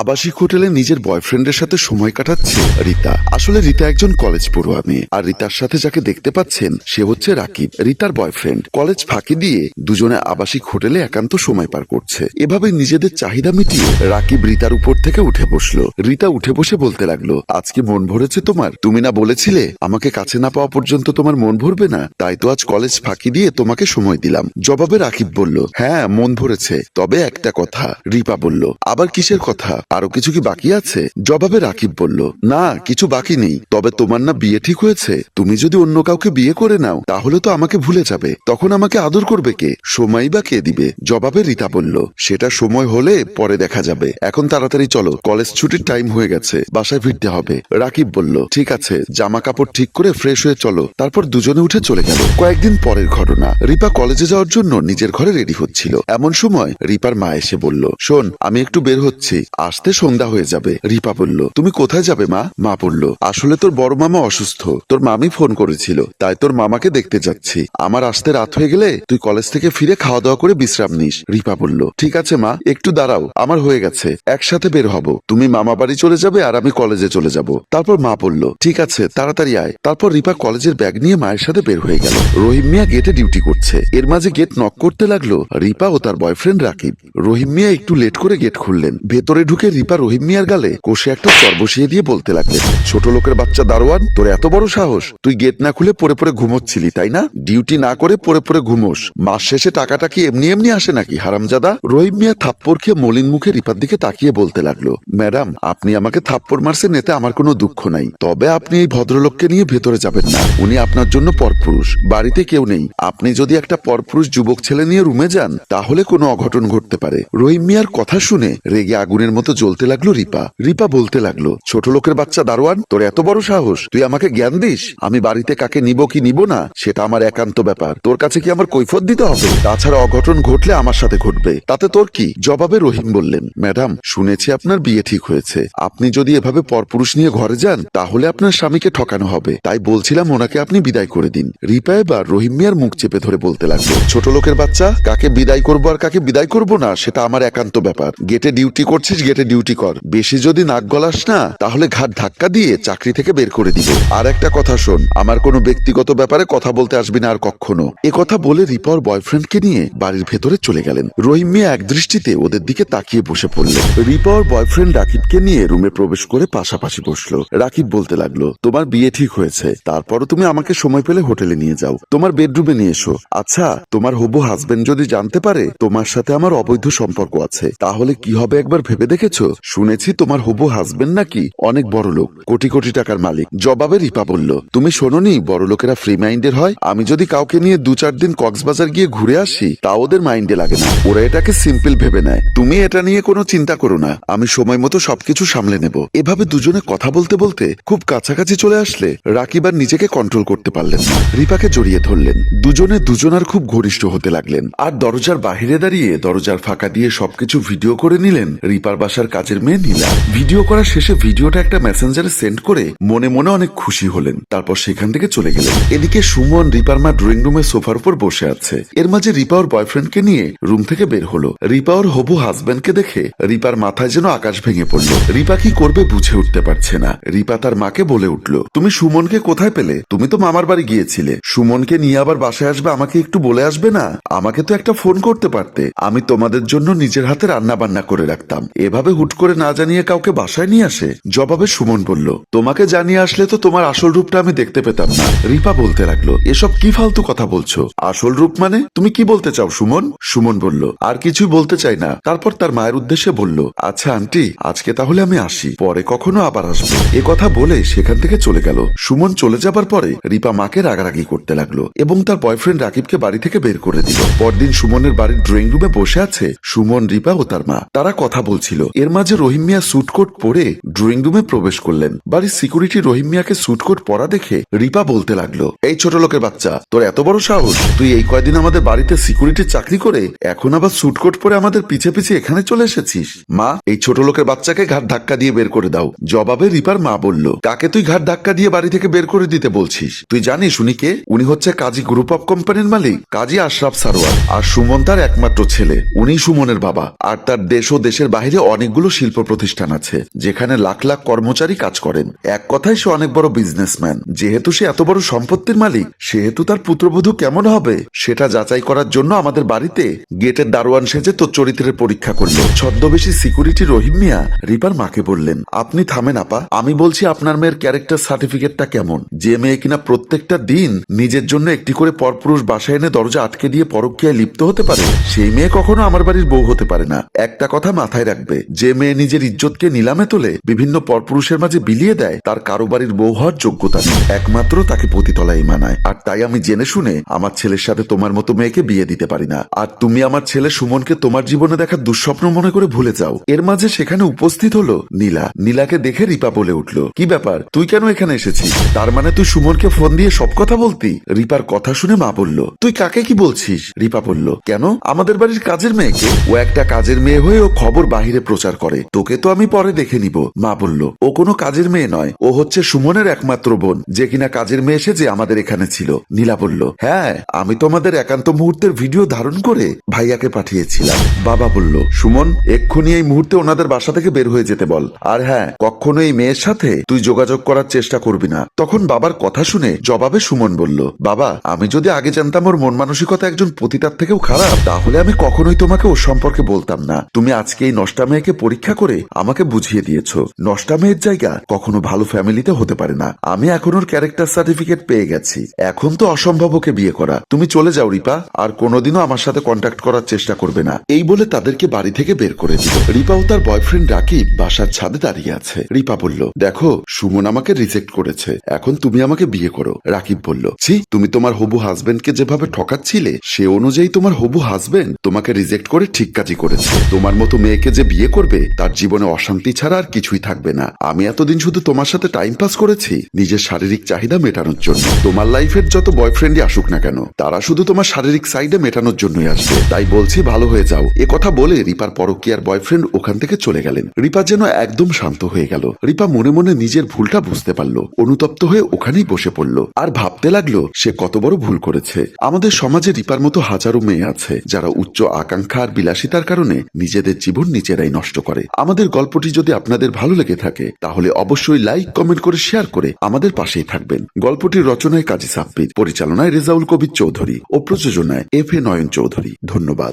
আবাসিক হোটেলে নিজের বয়ফ্রেন্ডের সাথে সময় কাটাচ্ছে রিতা। আসলে রিতা একজন কলেজ পড়ুয়া মেয়ে, আর রিতার সাথে যাকে দেখতে পাচ্ছেন সে হচ্ছে রাকিব, রিতার বয়ফ্রেন্ড। কলেজ ফাঁকি দিয়ে দুজনে আবাসিক হোটেলে একান্ত সময় পার করছে। এভাবে নিজেদের চাহিদা মিটিয়ে রাকিব রিতার উপর থেকে উঠে বসলো। রিতা উঠে বসে বলতে লাগলো, আজকে মন ভরেছে তোমার? তুমি না বলেছিলে আমাকে কাছে না পাওয়া পর্যন্ত তোমার মন ভরবে না, তাই তো আজ কলেজ ফাঁকি দিয়ে তোমাকে সময় দিলাম। জবাবে রাকিব বলল, হ্যাঁ মন ভরেছে, তবে একটা কথা। রিপা বলল, আবার কিসের কথা? আরো কিছু কি বাকি আছে? জবাবে রাকিব বলল, না কিছু বাকি নেই, তবে তোমার না বিয়ে ঠিক হয়েছে? তুমি যদি অন্য কাউকে বিয়ে করে নাও তাহলে তো আমাকে ভুলে যাবে, তখন আমাকে আদর করবে কে? সময় বা কে দিবে? জবাবে রিতা বলল, সেটা সময় হলে পরে দেখা যাবে, এখন তাড়াতাড়ি চলো, কলেজ ছুটির টাইম হয়ে গেছে, বাসায় ফিরতে হবে। রাকিব বলল, ঠিক আছে, জামা কাপড় ঠিক করে ফ্রেশ হয়ে চলো। তারপর দুজনে উঠে চলে গেল। কয়েকদিন পরের ঘটনা, রিপা কলেজে যাওয়ার জন্য নিজের ঘরে রেডি হচ্ছিল। এমন সময় রিপার মা এসে বলল, শোন আমি একটু বের হচ্ছি, আসতে সন্ধ্যা হয়ে যাবে। রিপা বলল, তুমি কোথায় যাবে মা? মা বলল, আসলে তোর বড় মামা অসুস্থ, তোর মামি ফোন করেছিল, তাই তোর মামাকে দেখতে যাচ্ছি। আমার আসতে রাত হয়ে গেলে তুই কলেজ থেকে ফিরে খাওয়া দাওয়া করে বিশ্রাম নিস। রিপা বলল, ঠিক আছে মা, একটু দাঁড়াও, আমার হয়ে গেছে, একসাথে বের হব। তুমি মামা বাড়ি চলে যাবে আর আমি কলেজে চলে যাব। তারপর মা বলল, ঠিক আছে তাড়াতাড়ি আয়। তারপর রিপা কলেজের ব্যাগ নিয়ে মায়ের সাথে বের হয়ে গেল। রহিম মিয়া গেটে ডিউটি করছে। এর মাঝে গেট নক করতে লাগলো রিপা ও তার বয়ফ্রেন্ড রাকিব। রহিম মিয়া একটু লেট করে গেট খুললেন। ভেতরে ঢুকে রিপা রহিম মিয়ার গালে কষে একটা চর বসিয়ে দিয়ে বলতে লাগলেন, ছোট লোকের বাচ্চা দারোয়ান, তোর এত বড় সাহস! তুই গেট না খুলে পরে পরে ঘুমোচ্ছিলি তাই না? ডিউটি না করে পরে পরে ঘুমোস, মাস শেষে টাকাটা কি এমনি এমনি আসে নাকি হারামজাদা? রহিম মিয়া থাপ্পড় খেয়ে মলিন মুখে রিপার দিকে তাকিয়ে বলতে লাগলো, ম্যাডাম আপনি আমাকে থাপ্পড় মারছেন, এতে আমার কোনো দুঃখ নাই, তবে আপনি এই ভদ্রলোককে নিয়ে ভেতরে যাবেন না, উনি আপনার জন্য পরপুরুষ, বাড়িতে কেউ নেই। আপনি যদি একটা পরপুরুষ যুবক ছেলে নিয়ে রুমে যান তাহলে কোনো অঘটন ঘটতে পারে। রহিম মিয়ার কথা শুনে রেগে আগুনের মতো জ্বলতে লাগলো রিপা। রিপা বলতে লাগলো, ছোট লোকের বাচ্চা দারোয়ান, তোর এত বড় সাহস, তুই আমাকে জ্ঞান দিস? আমি বাড়িতে কাকে নিব কি নিব না সেটা আমার একান্ত ব্যাপার, তোর কাছে কি আমার কৈফিয়ত দিতে হবে? তাছাড়া অঘটন ঘটলে আমার সাথে ঘটবে, তাতে তোর কি? জবাবে রহিম বললেন, ম্যাডাম শুনেছি আপনার বিয়ে ঠিক হয়েছে, আপনি যদি এভাবে পরপুরুষ নিয়ে ঘরে যান তাহলে আপনার স্বামীকে ঠকানো হবে, তাই বলছিলাম ওনাকে আপনি বিদায় করে দিন। রিপা এবার রহিম মিয়ার মুখ চেপে ধরে বলতে লাগলো, ছোট লোকের বাচ্চা, কাকে বিদায় করবো আর কাকে বিদায় করবো না সেটা আমার একান্ত ব্যাপার। গেটে ডিউটি করছিস, গেটে ডিউটি কর, বেশি যদি নাক গলাস না তাহলে ঘাট ধাক্কা দিয়ে চাকরি থেকে বের করে দিব। আর একটা কথা শোন, আমার কোনো ব্যক্তিগত ব্যাপারে কথা বলতে আসবি না আর কখনো। এ কথা বলে রিপা ওর বয়ফ্রেন্ডকে নিয়ে বাড়ির ভেতরে চলে গেলেন। রহিম মিয়া এক দৃষ্টিতে ওদের দিকে তাকিয়ে বসে পড়লেন। রিপা ওর বয়ফ্রেন্ড রাকিবকে নিয়ে রুমে প্রবেশ করে পাশাপাশি বসলো। রাকিব বলতে লাগলো, তোমার বিয়ে ঠিক হয়েছে, তারপরও তুমি আমাকে সময় পেলে হোটেলে নিয়ে যাও, তোমার বেডরুমে নিয়ে এসো। আচ্ছা, তোমার হবু হাজবেন্ড যদি জানতে পারে তোমার সাথে আমার অবৈধ সম্পর্ক আছে তাহলে কি হবে একবার ভেবে দেখেছো? শুনেছি তোমার হবু হাজবেন্ড নাকি অনেক বড় লোক, কোটি কোটি টাকার মালিক। জবাবে রিপা বলল, তুমি শোনোনি বড় লোকেরা ফ্রি মাইন্ডের হয়? আমি যদি কাউকে নিয়ে 2-4 দিন কক্সবাজার গিয়ে ঘুরে আসি তা ওদের মাইন্ডে লাগে না, ওরা এটাকে সিম্পল ভেবে নেয়। তুমি এটা নিয়ে কোনো চিন্তা করো না, আমি সময় মতো সবকিছু সামলে নেব। এভাবে দুজনে কথা বলতে বলতে খুব কাছাকাছি চলে আসলে রাকিব আর নিজেকে কন্ট্রোল করতে পারলেন না, রিপাকে জড়িয়ে ধরলেন। দুজনে দুজনার খুব ঘনিষ্ঠ হতে লাগলেন। আর দরজার বাহিরে দাঁড়িয়ে দরজার ফাঁকা দিয়ে সবকিছু ভিডিও করে নিলেন রিপার বাসার কাজের মেয়ে নীলা। ভিডিও করা শেষে ভিডিওটা একটা মেসেঞ্জারে সেন্ড করে মনে মনে অনেক খুশি হলেন। তারপর সেখান থেকে চলে গেলেন। এদিকে সুমন রিপার মা ড্রয়িং রুমে সোফার উপর বসে আছে। এর মাঝে রিপা ওর বয়ফ্রেন্ডকে নিয়ে রুম থেকে বের হলো। রিপা ওর হবু হাজবেন্ডকে দেখে রিপার মাথায় যেন আকাশ ভেঙে পড়ল। রিপা কি করবে বুঝে উঠতে পারছে না। রিপা তার মাকে বলে উঠল, তুমি সুমনকে কোথায় পেলে? তুমি তো মামার বাড়ি গিয়েছিলে, সুমনকে নিয়ে আবার বাসায় আসবে, আমাকে একটু বলে আসবে না? আমাকে তো একটা ফোন করতে পারতে, আমি তোমাদের জন্য নিজের হাতে রান্না বান্না করে রাখতাম, এভাবে হুট করে না জানিয়ে কাউকে বাসায় নিয়ে আসে। জবাবে সুমন বলল, তোমাকে জানিয়ে আসলে তো তোমার আসল রূপটা আমি দেখতে পেতাম না। রিপা বলতে লাগলো, এসব কি ফালতু কথা বলছো? আসল রূপ মানে তুমি কি বলতে চাও সুমন? সুমন বলল, আর কিছুই বলতে চাই না। তারপর তার মায়ের উদ্দেশ্যে বলল, আচ্ছা আন্টি আজকে তাহলে আমি আসি, পরে কখনো আবার আসবো। এ কথা বলে সেখান থেকে চলে গেল। সুমন চলে যাবার পরে রিপা মাকে রাগারাগি করতে লাগলো এবং তার বয়ফ্রেন্ড রাকিবকে বাড়ি থেকে বের করে দিল। পরদিন সুমনের বাড়ির ড্রয়িং রুমে বসে আছে সুমন, রিপা ও তার মা। তারা কথা বলছিল। এর মাঝে রহিম মিয়া স্যুটকোট পরে ড্রয়িং রুমে প্রবেশ করলেন। বাড়ির সিকিউরিটি রহিম মিয়াকে স্যুটকোট পরা দেখে রিপা বলতে লাগলো, এই ছোট লোকের বাচ্চা, তোর এত বড় সাহস, তুই এই কয়দিন আমাদের বাড়িতে সিকিউরিটির চাকরি করে এখন আবার স্যুটকোট পরে আমাদের পিছে পিছে এখানে চলে এসেছিস? মা, এই ছোট লোকের বাচ্চাকে ঘাট ধাক্কা দিয়ে বের করে দাও। জবাবে রিপার মা বলল, কাকে তুই ঘাট ধাক্কা দিয়ে বাড়ি থেকে বের করে দিতে বলছিস? তুই জানিস উনি কে? উনি হচ্ছে কাজী গ্রুপ অফ কোম্পানির মালিক কাজী আশরাফ সারোয়ার, আর সুমন তার একমাত্র ছেলে। উনি সুমনের বাবা, আর তার দেশ ও দেশের বাইরে অনেক অনেকগুলো শিল্প প্রতিষ্ঠান আছে যেখানে লাখ লাখ কর্মচারী কাজ করেন। এক কথায় সে অনেক বড় বিজনেসম্যান। যেহেতু সে এত বড় সম্পত্তির মালিক, সেহেতু তার পুত্রবধূ কেমন হবে সেটা যাচাই করার জন্য আমাদের বাড়িতে গেটের দারোয়ান সেজে তোর চরিত্রের পরীক্ষা করলো। ছদ্মবেশী সিকিউরিটি রহিম মিয়া রিপার মাকে বললেন, আপনি থামেন আপা, আমি বলছি আপনার মেয়ের ক্যারেক্টার সার্টিফিকেটটা কেমন? যে মেয়ে কিনা প্রত্যেকটা দিন নিজের জন্য একটি করে পরপুরুষ বাসায় এনে দরজা আটকে দিয়ে পরকীয়ায় লিপ্ত হতে পারে, সেই মেয়ে কখনো আমার বাড়ির বউ হতে পারে না। একটা কথা মাথায় রাখবে, যে মেয়ে নিজের ইজ্জতকে নিলামে তোলে, বিভিন্ন পরপুরুষের মাঝে বিলিয়ে দেয়, তার কারো বাড়ির বউ হওয়ার যোগ্যতা নেই। একমাত্র তাকে পতিতলায় মানায়। আর তাই আমি জেনে শুনে আমার ছেলের সাথে তোমার মতো মেয়েকে বিয়ে দিতে পারি না। আর তুমি আমার ছেলে সুমনকে তোমার জীবনে দেখা দুঃস্বপ্ন মনে করে ভুলে যাও। এর মাঝে সেখানে উপস্থিত হলো নীলা। নীলাকে দেখে রিপা বলে উঠল, কি ব্যাপার, তুই কেন এখানে এসেছিস? তার মানে তুই সুমনকে ফোন দিয়ে সব কথা বলতি? রিপার কথা শুনে মা বলল, তুই কাকে কি বলছিস? রিপা বলল, কেন, আমাদের বাড়ির কাজের মেয়েকে। ও একটা কাজের মেয়ে হয়ে ও খবর বাহিরে প্রচার করে, তোকে তো আমি পরে দেখে নিব। মা বলল, ও কোনো কাজের মেয়ে নয়, ও হচ্ছে সুমনের একমাত্র বোন, যে কিনা কাজের মেয়ে এসে যে আমাদের এখানে ছিল। নীলা বলল, হ্যাঁ, আমি তোমাদের একান্ত মুহূর্তের ভিডিও ধারণ করে ভাইয়াকে পাঠিয়েছিলাম। বাবা বলল, সুমন, এক্ষুনি এই মুহূর্তে ওনাদের বাসা থেকে বের হয়ে যেতে বল। আর হ্যাঁ, কখনো এই মেয়ের সাথে তুই যোগাযোগ করার চেষ্টা করবি না। তখন বাবার কথা শুনে জবাবে সুমন বলল, বাবা, আমি যদি আগে জানতাম ওর মন মানসিকতা একজন পতিতার থেকেও খারাপ, তাহলে আমি কখনোই তোমাকে ওর সম্পর্কে বলতাম না। তুমি আজকে এই নষ্টা মেয়েকে পরীক্ষা করে আমাকে বুঝিয়ে দিয়েছো, নষ্টা মেয়ের জায়গা কখনো ভালো ফ্যামিলিতে হতে পারে না। আমি এখন ওর ক্যারেক্টার সার্টিফিকেট পেয়ে গেছি, এখন তো অসম্ভব ওকে বিয়ে করা। তুমি চলে যাও রিপা, আর কোনোদিনও আমার সাথে কন্ট্যাক্ট করার চেষ্টা করবে না। এই বলে তাদেরকে বাড়ি থেকে বের করে দিল। রিপা ও তার বয়ফ্রেন্ড রাকিব বাসার ছাদে দাঁড়িয়ে আছে। রিপা বলল, দেখো, সুমন আমাকে রিজেক্ট করেছে, এখন তুমি আমাকে বিয়ে করো। রাকিব বলল, ছি, তুমি তোমার হবু হাজবেন্ডকে যেভাবে ঠকাচ্ছিলে, সে অনুযায়ী তোমার হবু হাজবেন্ড তোমাকে রিজেক্ট করে ঠিক কাজই করেছে। তোমার মতো মেয়েকে যে বিয়ে করবে, তার জীবনে অশান্তি ছাড়া আর কিছুই থাকবে না। আমি এতদিন শুধু তোমার সাথে টাইম পাস করেছি নিজের শারীরিক চাহিদা মেটানোর জন্য। তোমার লাইফের যত বয়ফ্রেন্ডই আসুক না কেন, তারা শুধু তোমার শারীরিক সাইডে মেটানোর জন্যই আসবে। তাই বলছি, ভালো হয়ে যাও। এ কথা বলে রিপার পরকীয়ার বয়ফ্রেন্ড ওখান থেকে চলে গেলেন। রিপা যেন একদম শান্ত হয়ে গেল। রিপা মনে মনে নিজের ভুলটা বুঝতে পারলো, অনুতপ্ত হয়ে ওখানেই বসে পড়লো আর ভাবতে লাগলো সে কত বড় ভুল করেছে। আমাদের সমাজে রিপার মতো হাজারো মেয়ে আছে যারা উচ্চ আকাঙ্ক্ষা আর বিলাসিতার কারণে নিজেদের জীবন নিজেরাই নষ্ট করে। আমাদের গল্পটি যদি আপনাদের ভালো লেগে থাকে, তাহলে অবশ্যই লাইক, কমেন্ট করে শেয়ার করে আমাদের পাশেই থাকবেন। গল্পটির রচনায় কাজী সাব্বির, পরিচালনায় রেজাউল কবির চৌধুরী ও প্রযোজনায় FA নয়ন চৌধুরী। ধন্যবাদ।